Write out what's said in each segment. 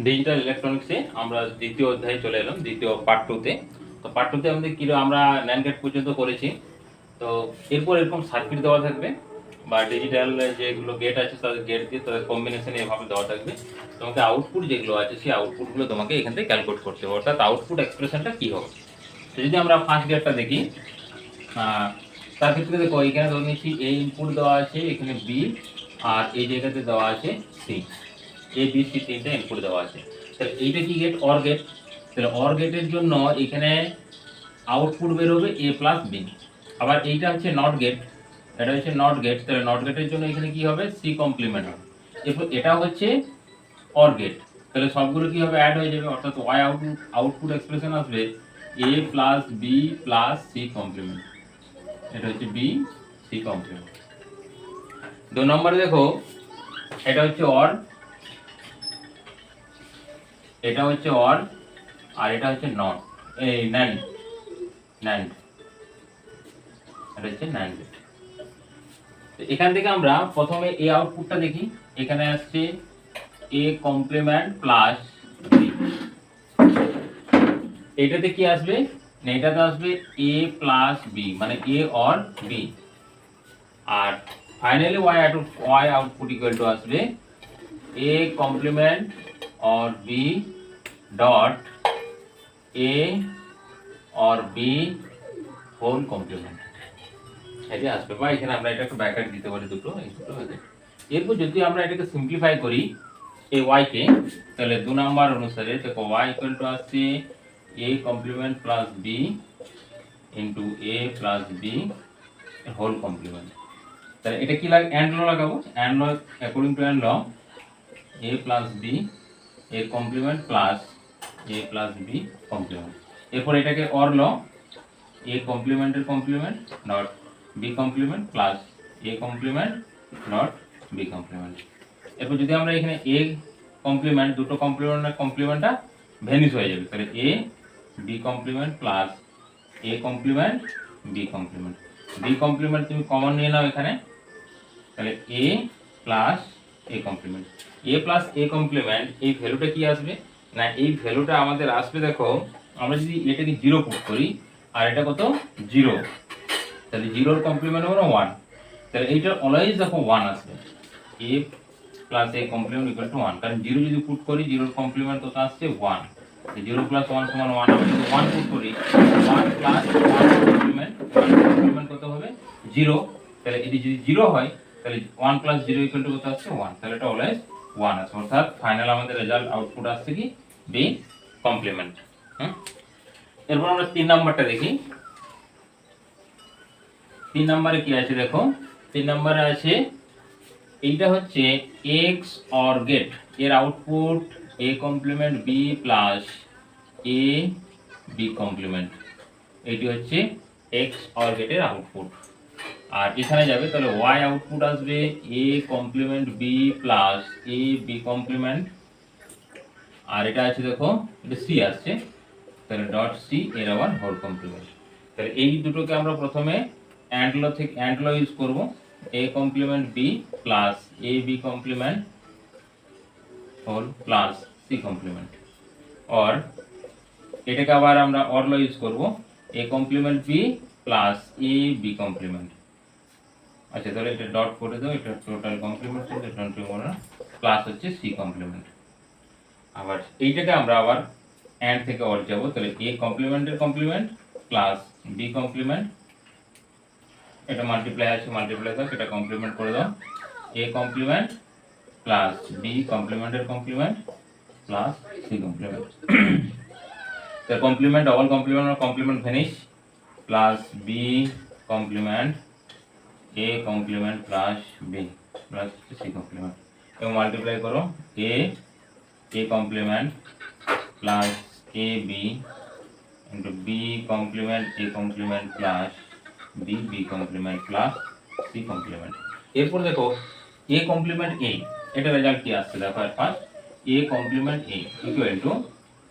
Digital ইলেকট্রনিক্সে আমরা দ্বিতীয় অধ্যায়ে চলে এলাম, দ্বিতীয় পার্ট টুতে। তো পার্ট টুতে আমাদের কি আমরা ন্যান্ড গেট পর্যন্ত করেছি। তো এরপর এরকম সার্কিট দেওয়া থাকবে বা ডিজিটাল যেগুলো গেট আছে তাদের গেট দিয়ে তাদের কম্বিনেশন এভাবে দেওয়া থাকবে। তোমাকে আউটপুট যেগুলো আছে সেই আউটপুটগুলো তোমাকে এখান থেকে ক্যালকুলেট করতে হবে, অর্থাৎ আউটপুট এক্সপ্রেশনটা কী হবে। তো যদি আমরা ফার্স্ট গেটটা দেখি, তার ক্ষেত্রে দেখো এখানে ধরে নিচ্ছি এ ইনপুট দেওয়া আছে, এখানে বি, আর এই জায়গাতে দেওয়া আছে সি। এ বি সি তিনটা ইনপুট দেওয়া আছে। তাহলে এইটা কি গেট? Or gate. তাহলে অর গেটের জন্য এখানে আউটপুট বেরোবে এ প্লাস বি। আবার এইটা হচ্ছে নট গেট, এটা হচ্ছে নট গেট। তাহলে নট গেটের জন্য এখানে কি হবে? সি কমপ্লিমেন্ট হবে। এরপর এটা হচ্ছে অর গেট, তাহলে সবগুলো কি হবে? অ্যাড হয়ে যাবে, অর্থাৎ ওয়াই আউটপুট এক্সপ্রেশন আসবে A plus B plus C complement. এটা হচ্ছে বি সি কমপ্লিমেন্ট। 2 নম্বরে দেখো, এটা হচ্ছে অর, এটা হচ্ছে অর, আর এটা হচ্ছে নট, এই ন্যান্ড, ন্যান্ড, এটা হচ্ছে ন্যান্ড। এখান থেকে আমরা প্রথমে এ আউটপুটটা দেখি। এখানে আসছে এ কমপ্লিমেন্ট প্লাস বি। এটাতে কি আসবে? না, এটাতে আসবে এ প্লাস বি, মানে এ অর বি। আর finally Y output equal to আসবে এ কমপ্লিমেন্ট और बी डॉट ए और बी হোল কমপ্লিমেন্ট। এটা আসবে, বা এখানে আমরা এটা একটু ব্র্যাকেট দিতে পারি, দুটো এই দুটো ব্র্যাকেট। এরপর যদি আমরা এটাকে সিম্পলিফাই করি এই y কে, তাহলে 2 নাম্বার অনুসারে দেখো y ইকুয়াল টু আসছে a complement plus b into a plus b whole complement. তাহলে এটা কি লাগে? এন্ড ল লাগাবো। And law, according to and law, a plus b a complement plus a plus b complement. এরপর এটাকে or law, a কমপ্লিমেন্টের complement not b complement plus a complement not b complement. এরপর যদি আমরা এখানে a complement, দুটো কমপ্লিমেন্টের কমপ্লিমেন্টটা vanish হয়ে যাবে, তাহলে a b complement plus a complement b complement. b complement তুমি কমন নিয়ে নাও এখানে, তাহলে a plus a complement. a plus a complement, এই ভ্যালুটা কি আসবে? না, এই ভ্যালুটা আমাদের আসবে, দেখো আমরা যদি এটাকে 0 পুট করি আর এটা কত? 0, তাহলে 0 এর কমপ্লিমেন্ট হলো 1। তাহলে এইটা অলওয়েজ দেখো 1 আসবে, a প্লাস a কমপ্লিমেন্ট ইকুয়াল টু 1, কারণ 0 যদি পুট করি 0 এর কমপ্লিমেন্ট কত আসছে? 1। 0 প্লাস 1 সমান 1। আমরা যদি 1 পুট করি 1 প্লাস 1 কমপ্লিমেন্ট কত হবে? 0। তাহলে এটি যদি 0 হয় তাহলে 1 প্লাস 0 ইকুয়াল টু কত আসছে? 1। তাহলে এটা অলওয়েজ 1 আছে, অর্থাৎ ফাইনাল আমাদের রেজাল্ট আউটপুট আসছে কি? B complement. এরপর আমরা 3 নাম্বারটা দেখি। 3 নাম্বারে কি আছে দেখো, 3 নাম্বারে আছে এইটা হচ্ছে এক্স অর গেট, এর output A complement B plus A B complement. এটি হচ্ছে এক্স অর গেটের আউটপুট। আর এখানে যাবে, তাহলে ওয়াই আউটপুট আসবে A complement B plus A B complement. আর এটা আছে দেখো, এটা সি আসছে, তাহলে ডট সি এর আবার হোল কমপ্লিমেন্ট। তাহলে এই দুটোকে আমরা প্রথমে অ্যান্ড ল থেকে অ্যান্ড ল ইউজ করব, A complement B plus A B complement whole plus C complement. আর এটাকে আবার আমরা অর ল ইউজ করব, A complement B plus A B complement. আচ্ছা, তাহলে এটা ডট করে দাও, এটা টোটাল কমপ্লিমেন্ট, প্লাস হচ্ছে সি কমপ্লিমেন্ট। আবার এইটাকে আমরা আবার এন্ড থেকে অর যাব, তাহলে এ কমপ্লিমেন্টের কমপ্লিমেন্ট প্লাস বি কমপ্লিমেন্ট, এটা মাল্টিপ্লাই আছে, মাল্টিপ্লাই দাও, এটা কমপ্লিমেন্ট করে দাও, এ কমপ্লিমেন্ট প্লাস বি কমপ্লিমেন্টের কমপ্লিমেন্ট প্লাস সি কমপ্লিমেন্ট। তো কমপ্লিমেন্ট, ডবল কমপ্লিমেন্ট আর complement finish, plus B complement A complement plus B plus C complement, এবং মাল্টিপ্লাই করো A complement plus A B into B complement A complement plus B B complement plus C complement. এরপর দেখো এ complement এ, এটা result কি আসছে দেখো। First A complement A equal to,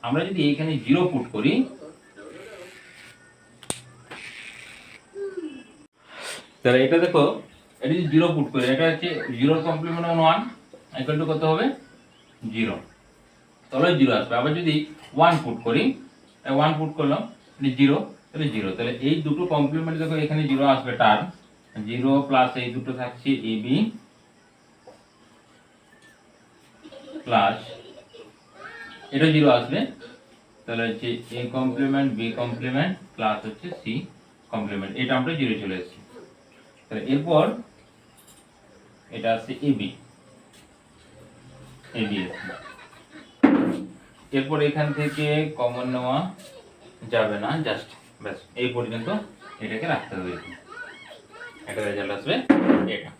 আমরা যদি এখানে 0 পুট করি, তাহলে এটা দেখো, এটা যদি 0 পুট করি, এটা হচ্ছে 0 কমপ্লিমেন্ট 1 ইকুয়াল টু কত হবে? 0। তাহলে 0 আসবে। আবার যদি 1 পুট করি, 1 পুট করলাম মানে 0, তাহলে 0। তাহলে এই দুটো কমপ্লিমেন্ট দেখো এখানে 0 আসবে, টার্ম 0 প্লাস এই দুটো থাকছে ab প্লাস এটা 0 আসবে, তাহলে হচ্ছে a complement b complement plus হচ্ছে c কমপ্লিমেন্ট, এটা আমরা 0 চলে এসেছি। তাহলে এরপর এটা আছে ab এরপর এখান থেকে কমন নেওয়া যাবে না, জাস্ট ব্যাস এই পর্যন্ত এটাকে রাখতে হবে। একটা রেজাল্ট আসবে এটা।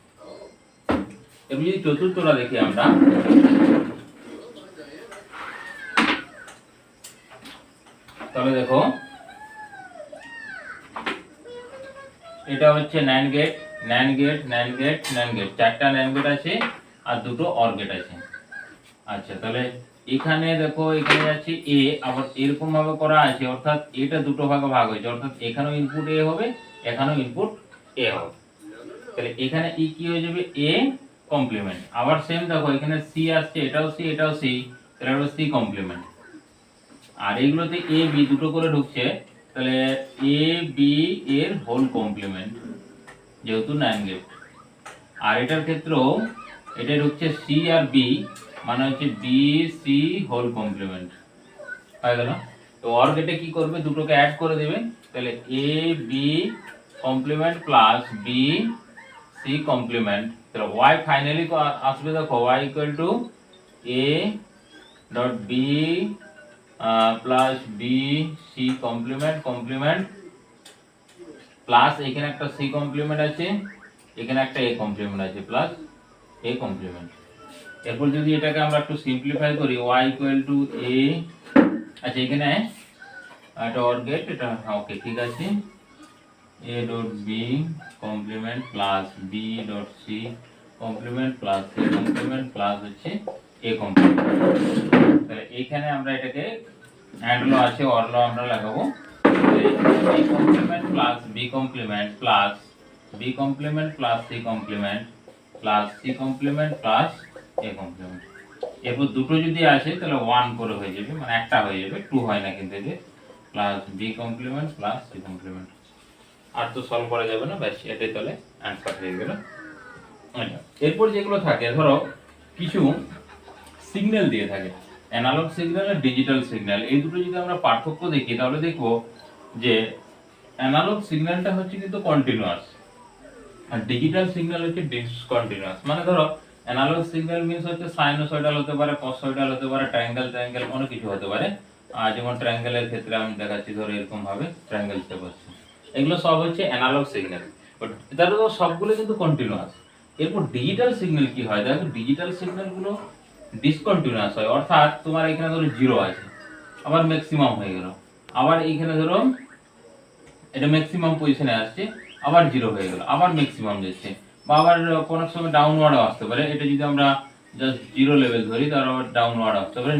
এবার যদি চতুর্থটা দেখি আমরা, তাহলে দেখো এটা হচ্ছে NAND gate, NAND gate, NAND gate, NAND gate, চারটা NAND গেট আছে আর দুটো OR গেট আছে। আচ্ছা, তাহলে এখানে দেখো এখানে যাচ্ছে a, আবার এরকম ভাবে করা আছে, অর্থাৎ এটা দুটো ভাগে ভাগ হয়েছে, অর্থাৎ এখানেও ইনপুট a হবে, এখানেও ইনপুট a হবে। তাহলে এখানে e কি হয়ে যাবে, a কমপ্লিমেন্ট। আবার সেম দেখো এখানে c আসছে, এটাও c এটাও c, তাহলে এটা c কমপ্লিমেন্ট। আর এইগুলোতে a b দুটো করে ঢুকছে, তাহলে a b এর হোল কমপ্লিমেন্ট, যেহেতু NAND গেট। আর এটার ক্ষেত্রেও এটা ঢুকছে c আর b, মানে হচ্ছে b c হোল কমপ্লিমেন্ট হয়ে গেল। তো OR গেটে কি করবে, দুটোকে অ্যাড করে দেবে, তাহলে a b complement plus b c complement. তাহলে y ফাইনালি আসবে দেখো y equal to a dot b plus b c complement complement plus এখানে একটা c কমপ্লিমেন্ট আছে, এখানে একটা a কমপ্লিমেন্ট আছে, প্লাস a কমপ্লিমেন্ট। এরপর যদি এটাকে আমরা একটু সিম্পলিফাই করি, y ইকুয়াল টু a, আচ্ছা এখানে এটা OR গেট, এটা ওকে ঠিক আছে, a dot b complement plus b dot c complement plus c complement plus হচ্ছে a কমপ্লিমেন্ট। তাহলে এখানে আমরা এটাকে অ্যান্ড ল আছে, OR ল আমরা লাগাবো, a complement plus b complement plus b complement plus c complement plus c complement plus a complement. এরপর দুটো যদি আসে তাহলে 1 করে হয়ে যাবে, মানে একটা হয়ে যাবে, 2 হয় না কিন্তু, যে plus b complement plus c complement. আর তো সলভ করা যাবে না, ব্যাস এটাই তাহলে অ্যান্সার হয়ে গেল। এরপর যেগুলো থাকে, ধরো কিছু সিগন্যাল দিয়ে থাকে, অ্যানালগ সিগন্যাল আর ডিজিটাল সিগন্যাল, এই দুটো যদি আমরা পার্থক্য দেখি তাহলে দেখবো যে অ্যানালগ সিগন্যালটা হচ্ছে কিন্তু কন্টিনিউয়াস আর ডিজিটাল সিগন্যাল হচ্ছে ডিসকন্টিনিউয়াস। মানে ধরো অ্যানালগ সিগন্যাল মিন্স হচ্ছে সাইনোসয়েডাল হতে পারে, কসয়েডাল হতে পারে, ট্রায়াঙ্গেল অনেক কিছু হতে পারে। আর যেমন ট্রায়াঙ্গেলের ক্ষেত্রে আমি দেখাচ্ছি, ধরো এরকম ভাবে ট্রায়াঙ্গেল শেপ হচ্ছে, এগুলো সব হচ্ছে অ্যানালগ সিগন্যাল, বাট তার সবগুলো কিন্তু কন্টিনিউয়াস। এরপর ডিজিটাল সিগন্যাল কি হয়, দেখো ডিজিটাল সিগন্যাল গুলো ডিসকন্টিনিউয়াস হয়, অর্থাৎ তোমার এখানে ধরো 0 আছে, আবার ম্যাক্সিমাম হয়ে গেল, আবার এইখানে ধরো এটা ম্যাক্সিমাম পজিশনে আসছে, আবার 0 হয়ে গেল, আবার ম্যাক্সিমাম যাচ্ছে, বা আবার কোনো সময় ডাউনওয়ার্ডও আসতে পারে। এটা যদি আমরা জাস্ট 0 লেভেল ধরি, তাহলে আবার ডাউনওয়ার্ড আসতে পারে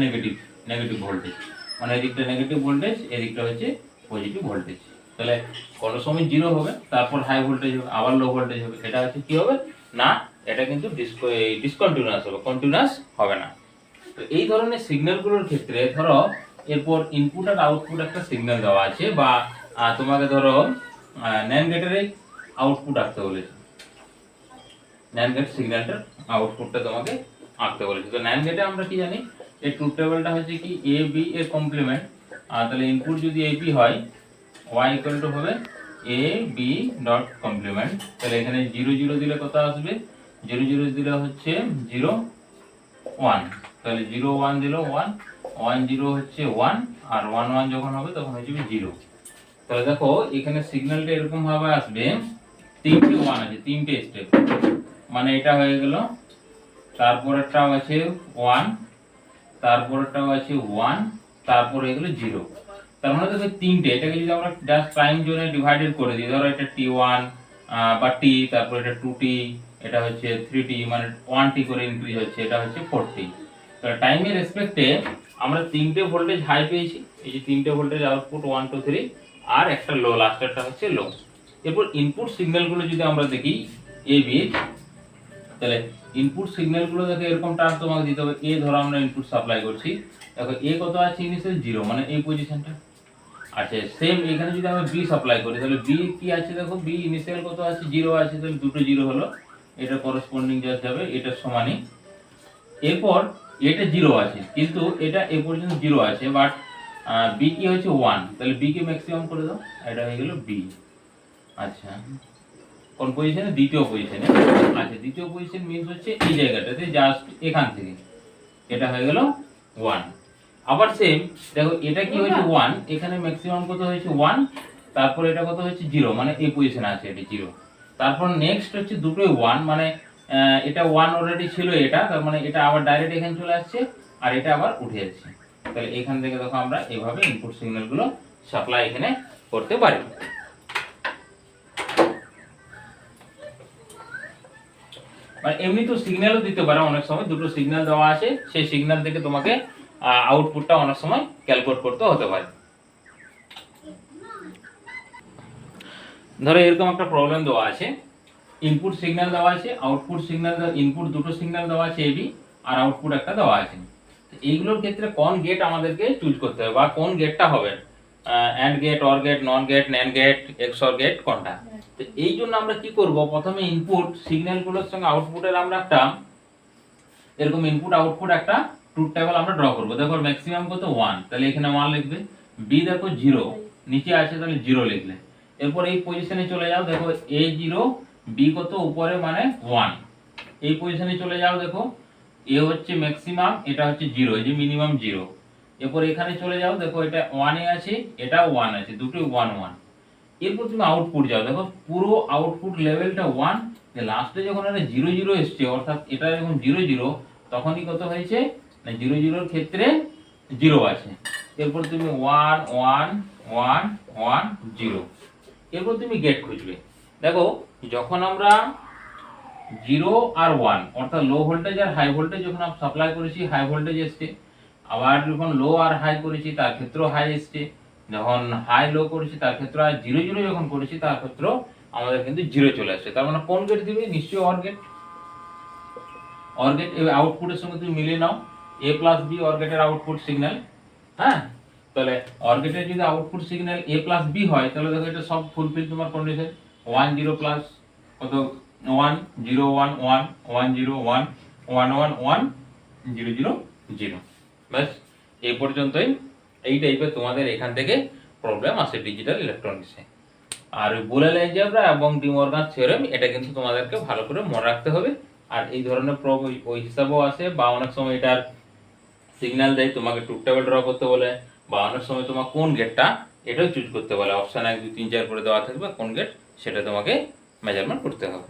নেগেটিভ ভোল্টেজ, মানে এদিকটা নেগেটিভ ভোল্টেজ, এদিকটা হচ্ছে পজিটিভ ভোল্টেজ। তাহলে কোনো সময় 0 হবে, তারপর হাই ভোল্টেজ হবে, আবার লো ভোল্টেজ হবে, এটা হচ্ছে কি হবে না, এটা কিন্তু ডিসকন্টিনিউয়াস হবে, কন্টিনিউয়াস হবে না। তো এই ধরনের সিগন্যালগুলোর ক্ষেত্রে ধরো এরপর ইনপুট আর আউটপুট একটা সিগন্যাল দেওয়া আছে, বা তোমাকে ধরো NAND গেটের আউটপুট আঁকতে বলেছে, NAND গেট সিগন্যালটার আউটপুটটা তোমাকে আঁকতে বলেছে। তো NAND গেটে আমরা কি জানি, এই ট্রুথ টেবিলটা হচ্ছে কি a b এর কমপ্লিমেন্ট, তাহলে ইনপুট যদি a b হয়, y ইকুয়াল টু হবে a b ডট কমপ্লিমেন্ট। তাহলে এখানে 0 0 দিলে কত আসবে, 0 0 দিলে হচ্ছে 0 1, তাহলে 0 1 দিল 1 1 0 হচ্ছে 1, আর 1 1 যখন হবে তখন হয়ে যাবে 0। তাহলে দেখো এখানে সিগন্যালটা এরকম ভাবে আসবে, তিনটে 1 আছে, তিনটে স্টেপ, মানে এটা হয়ে গেল, তারপরেরটাও আছে 1, তারপরেরটাও আছে 1, তারপর হয়ে গেল 0। তার মানে দেখো তিনটে, এটাকে যদি আমরা জাস্ট টাইম জোনে ডিভাইডেড করে দিই, ধরো এটা t1 বা t, তারপর এটা 2t, এটা হচ্ছে 3t, মানে 1t করে ইনক্রিজ হচ্ছে, এটা হচ্ছে 4t। তাহলে টাইমের রেসপেক্টে আমরা তিনটে ভোল্টেজ হাই পেয়েছি, এই যে তিনটে ভোল্টেজ আউটপুট 1 2 3, আর একটা লো, লাস্টেরটা হচ্ছে লো। এরপর ইনপুট সিগন্যালগুলো যদি আমরা দেখি a b, তাহলে ইনপুট সিগন্যালগুলো দেখো এরকম টার্ম তোমাকে দিতে হবে। এ ধরো আমরা ইনপুট সাপ্লাই করছি, দেখো এ কত আছে ইনিশিয়াল 0 মানে এই পজিশনটা। আচ্ছা সেম এখানে যদি আমরা বি সাপ্লাই করি তাহলে বি কি আছে দেখো, বি ইনিশিয়াল কত আছে 0 আছে, তাহলে দুটো 0 হলো, এটা করসপন্ডিং জাস্ট যাবে এটার সমানই। এরপর এটা 0 আছে কিন্তু এটা এ পর্যন্ত 0 আছে, বাট বি কি হচ্ছে 1, তাহলে বি কে ম্যাক্সিমাম করে দাও, এটা হয়ে গেল বি। আচ্ছা কোন পজিশনে? দ্বিতীয় পজিশনে। আচ্ছা দ্বিতীয় পজিশন মিন্স হচ্ছে এই জায়গাটাতে জাস্ট এখান থেকে এটা হয়ে গেল 1। আবার সেম দেখো এটা কি হয়েছে 1, এখানে ম্যাক্সিমাম কত হয়েছে 1, তারপর এটা কত হচ্ছে 0 মানে এই পজিশনে আছে এটা 0, তারপর নেক্সট হচ্ছে দুটোই 1 মানে এটা 1 অলরেডি ছিল এটা, তার মানে এটা আবার ডাইরেক্ট এখানে চলে আসছে আর এটা আবার উঠে যাচ্ছে। তাহলে এখান থেকে দেখো আমরা এইভাবে ইনপুট সিগন্যালগুলো সাপ্লাই এখানে করতে পারি। মানে এমনি তো সিগন্যালও দিতে পারো, অনেক সময় দুটো সিগন্যাল দেওয়া আছে, সেই সিগন্যাল থেকে তোমাকে আউটপুটটা অনেক সময় ক্যালকুলেট করতে হতে পারে। ধরো এরকম একটা প্রবলেম দেওয়া আছে, ইনপুট সিগন্যাল দেওয়া আছে, আউটপুট সিগন্যাল, ইনপুট দুটো সিগন্যাল দেওয়া আছে এবি, আর আউটপুট একটা দেওয়া আছে। এইগুলোর ক্ষেত্রে কোন গেট আমাদেরকে চুজ করতে হবে বা কোন গেটটা হবে, and gate, or gate, NOR gate, NAND gate, XOR gate কোনটা। তো এই জন্য আমরা কি করব, প্রথমে ইনপুট সিগন্যালগুলোর সঙ্গে আউটপুটের আমরা একটা এরকম ইনপুট আউটপুট একটা ট্রুথ টেবিল আমরা ড্র করব। দেখো ম্যাক্সিমাম কত 1, তাহলে এখানে 1 লিখবে, বি দেখো 0 নিচে আছে তাহলে 0 লিখলে, এরপর এই পজিশনে চলে যাও, দেখো এ 0, বি কত উপরে মানে 1, এই পজিশনে চলে যাও, দেখো এ হচ্ছে ম্যাক্সিমাম, এটা হচ্ছে 0, এই যে মিনিমাম 0, এরপর এখানে চলে যাও, দেখো এটা 1 এ আছে, এটা 1 আছে, দুটোই 1 1, এরপর তুমি আউটপুট যাও, দেখো পুরো আউটপুট লেভেলটা 1, লাস্টে যখন এটা 0 0 এসছে, অর্থাৎ এটা যখন 0 0 তখনই কত হয়েছে না 0 0 এর ক্ষেত্রে 0 আছে, এরপর তুমি 1 1 1 1 0, এরপর তুমি গেট খুঁজবে। দেখো যখন আমরা 0 আর 1 অর্থাৎ লো ভোল্টেজ আর হাই ভোল্টেজ যখন আমরা সাপ্লাই করেছি হাই ভোল্টেজ এসছে, আবার যখন লো আর হাই করেছি তার ক্ষেত্রেও হাই এসছে, যখন হাই লো করেছি তার ক্ষেত্রে আর 0 0 যখন করেছি তার ক্ষেত্রেও আমাদের কিন্তু 0 চলে আসছে। তার মানে কোন গেট দিবে? নিশ্চয়ই অর গেট। অর গেট এই আউটপুটের সঙ্গে তুমি মিলিয়ে নাও, a প্লাস বি অর গেটের আউটপুট সিগন্যাল। হ্যাঁ, তাহলে অর গেটের যদি output signal a plus B হয় তাহলে দেখো এটা সব ফুলফিল তোমার কন্ডিশন, 1 0 প্লাস কত 1 0 1 1 1 0 1 1 1 1 0 0 0। ব্যাস এই পর্যন্তই। এই টাইপের তোমাদের এখান থেকে প্রবলেম আসে ডিজিটাল ইলেকট্রনিক্সে। আর বুলিয়ান অ্যালজেব্রা এবং ডি মর্গান থিওরেম এটা কিন্তু তোমাদেরকে ভালো করে মনে রাখতে হবে। আর এই ধরনের ওই হিসাবেও আসে, বা অনেক সময় এটার সিগন্যাল দেয় তোমাকে ট্রুথ টেবিল ড্র করতে বলে, বা অনেক সময় তোমার কোন গেটটা এটাও চুজ করতে বলে, অপশন 1 2 3 4 করে দেওয়া থাকবে কোন গেট সেটা তোমাকে মেজারমেন্ট করতে হবে।